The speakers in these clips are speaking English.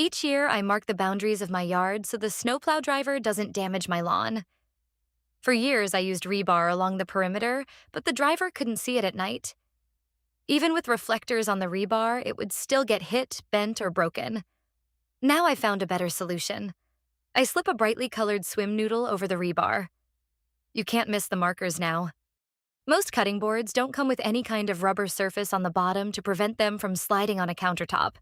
Each year, I mark the boundaries of my yard so the snowplow driver doesn't damage my lawn. For years, I used rebar along the perimeter, but the driver couldn't see it at night. Even with reflectors on the rebar, it would still get hit, bent, or broken. Now I found a better solution. I slip a brightly colored swim noodle over the rebar. You can't miss the markers now. Most cutting boards don't come with any kind of rubber surface on the bottom to prevent them from sliding on a countertop.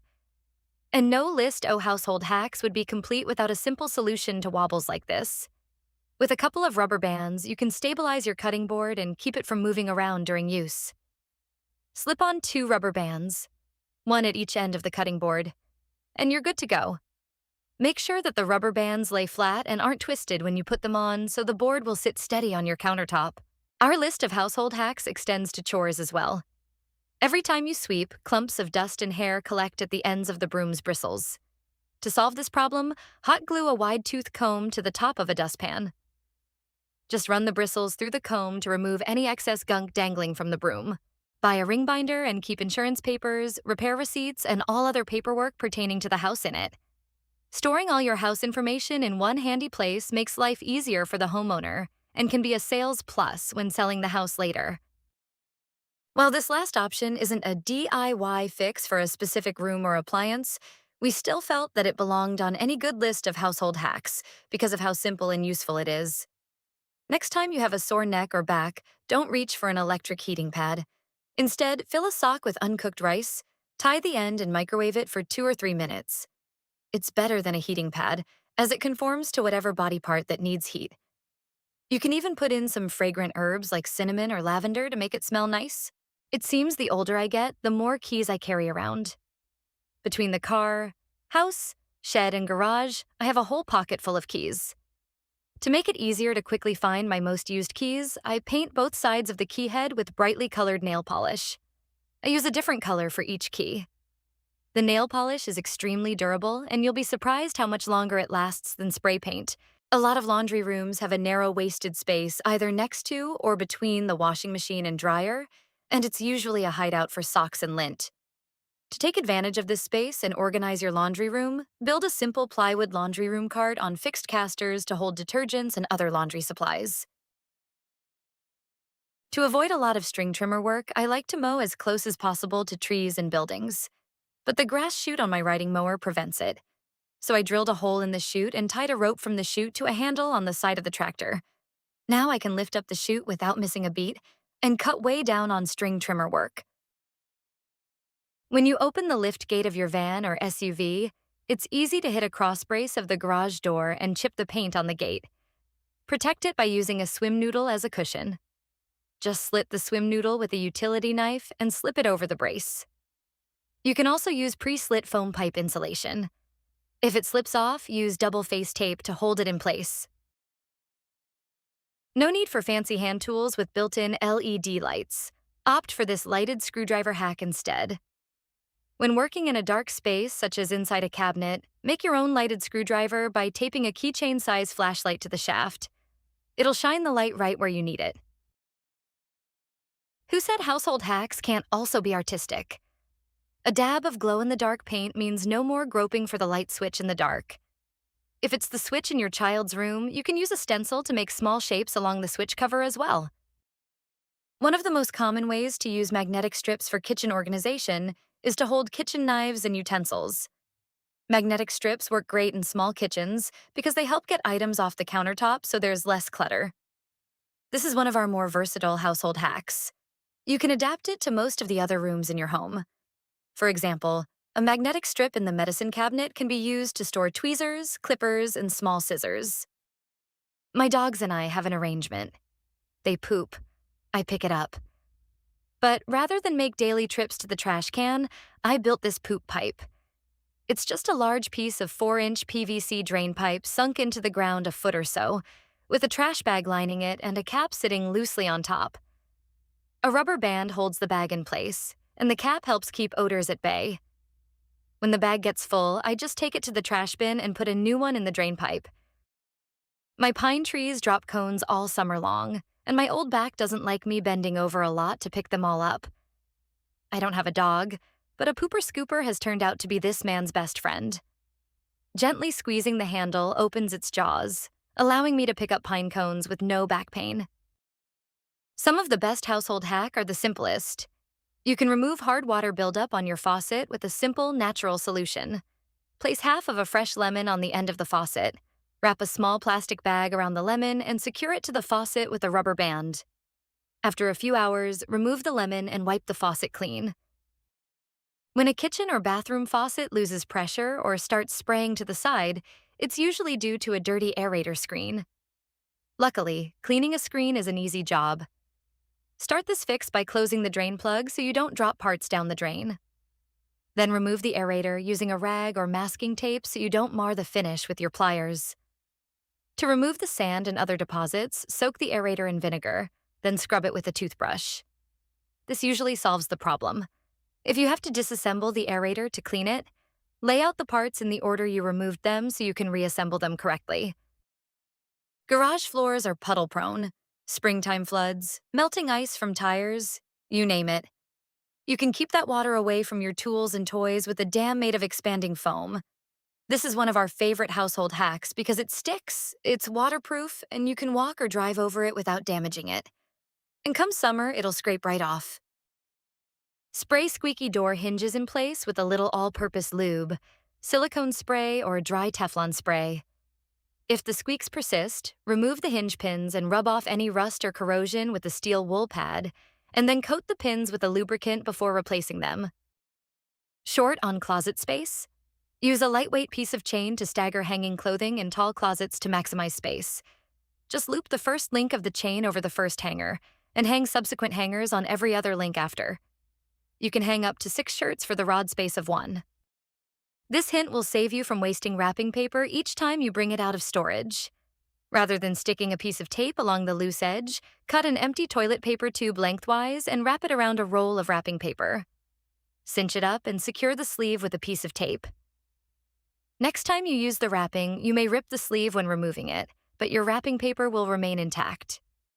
And no list of household hacks would be complete without a simple solution to wobbles like this. With a couple of rubber bands, you can stabilize your cutting board and keep it from moving around during use. Slip on 2 rubber bands, one at each end of the cutting board, and you're good to go. Make sure that the rubber bands lay flat and aren't twisted when you put them on so the board will sit steady on your countertop. Our list of household hacks extends to chores as well. Every time you sweep, clumps of dust and hair collect at the ends of the broom's bristles. To solve this problem, hot glue a wide-toothed comb to the top of a dustpan. Just run the bristles through the comb to remove any excess gunk dangling from the broom. Buy a ring binder and keep insurance papers, repair receipts, and all other paperwork pertaining to the house in it. Storing all your house information in one handy place makes life easier for the homeowner and can be a sales plus when selling the house later. While this last option isn't a DIY fix for a specific room or appliance, we still felt that it belonged on any good list of household hacks because of how simple and useful it is. Next time you have a sore neck or back, don't reach for an electric heating pad. Instead, fill a sock with uncooked rice, tie the end and microwave it for 2 or 3 minutes. It's better than a heating pad, as it conforms to whatever body part that needs heat. You can even put in some fragrant herbs like cinnamon or lavender to make it smell nice. It seems the older I get, the more keys I carry around. Between the car, house, shed, and garage, I have a whole pocket full of keys. To make it easier to quickly find my most used keys, I paint both sides of the key head with brightly colored nail polish. I use a different color for each key. The nail polish is extremely durable, and you'll be surprised how much longer it lasts than spray paint. A lot of laundry rooms have a narrow waisted space either next to or between the washing machine and dryer, and it's usually a hideout for socks and lint. To take advantage of this space and organize your laundry room, build a simple plywood laundry room cart on fixed casters to hold detergents and other laundry supplies. To avoid a lot of string trimmer work, I like to mow as close as possible to trees and buildings. But the grass chute on my riding mower prevents it. So I drilled a hole in the chute and tied a rope from the chute to a handle on the side of the tractor. Now I can lift up the chute without missing a beat and cut way down on string trimmer work. When you open the lift gate of your van or SUV, it's easy to hit a cross brace of the garage door and chip the paint on the gate. Protect it by using a swim noodle as a cushion. Just slit the swim noodle with a utility knife and slip it over the brace. You can also use pre-slit foam pipe insulation. If it slips off, use double-face tape to hold it in place. No need for fancy hand tools with built-in LED lights. Opt for this lighted screwdriver hack instead. When working in a dark space, such as inside a cabinet, make your own lighted screwdriver by taping a keychain-size flashlight to the shaft. It'll shine the light right where you need it. Who said household hacks can't also be artistic? A dab of glow-in-the-dark paint means no more groping for the light switch in the dark. If it's the switch in your child's room, you can use a stencil to make small shapes along the switch cover as well. One of the most common ways to use magnetic strips for kitchen organization is to hold kitchen knives and utensils. Magnetic strips work great in small kitchens because they help get items off the countertop so there's less clutter. This is one of our more versatile household hacks. You can adapt it to most of the other rooms in your home. For example, a magnetic strip in the medicine cabinet can be used to store tweezers, clippers, and small scissors. My dogs and I have an arrangement. They poop. I pick it up. But rather than make daily trips to the trash can, I built this poop pipe. It's just a large piece of 4-inch PVC drain pipe sunk into the ground a foot or so, with a trash bag lining it and a cap sitting loosely on top. A rubber band holds the bag in place, and the cap helps keep odors at bay. When the bag gets full, I just take it to the trash bin and put a new one in the drain pipe. My pine trees drop cones all summer long, and my old back doesn't like me bending over a lot to pick them all up. I don't have a dog, but a pooper scooper has turned out to be this man's best friend. Gently squeezing the handle opens its jaws, allowing me to pick up pine cones with no back pain. Some of the best household hack are the simplest. You can remove hard water buildup on your faucet with a simple, natural solution. Place half of a fresh lemon on the end of the faucet. Wrap a small plastic bag around the lemon and secure it to the faucet with a rubber band. After a few hours, remove the lemon and wipe the faucet clean. When a kitchen or bathroom faucet loses pressure or starts spraying to the side, it's usually due to a dirty aerator screen. Luckily, cleaning a screen is an easy job. Start this fix by closing the drain plug so you don't drop parts down the drain. Then remove the aerator using a rag or masking tape so you don't mar the finish with your pliers. To remove the sand and other deposits, soak the aerator in vinegar, then scrub it with a toothbrush. This usually solves the problem. If you have to disassemble the aerator to clean it, lay out the parts in the order you removed them so you can reassemble them correctly. Garage floors are puddle-prone. Springtime floods, melting ice from tires, you name it. You can keep that water away from your tools and toys with a dam made of expanding foam. This is one of our favorite household hacks because it sticks, it's waterproof, and you can walk or drive over it without damaging it. And come summer, it'll scrape right off. Spray squeaky door hinges in place with a little all-purpose lube, silicone spray, or dry Teflon spray. If the squeaks persist, remove the hinge pins and rub off any rust or corrosion with a steel wool pad, and then coat the pins with a lubricant before replacing them. Short on closet space? Use a lightweight piece of chain to stagger hanging clothing in tall closets to maximize space. Just loop the first link of the chain over the first hanger, and hang subsequent hangers on every other link after. You can hang up to 6 shirts for the rod space of 1. This hint will save you from wasting wrapping paper each time you bring it out of storage. Rather than sticking a piece of tape along the loose edge, cut an empty toilet paper tube lengthwise and wrap it around a roll of wrapping paper. Cinch it up and secure the sleeve with a piece of tape. Next time you use the wrapping, you may rip the sleeve when removing it, but your wrapping paper will remain intact.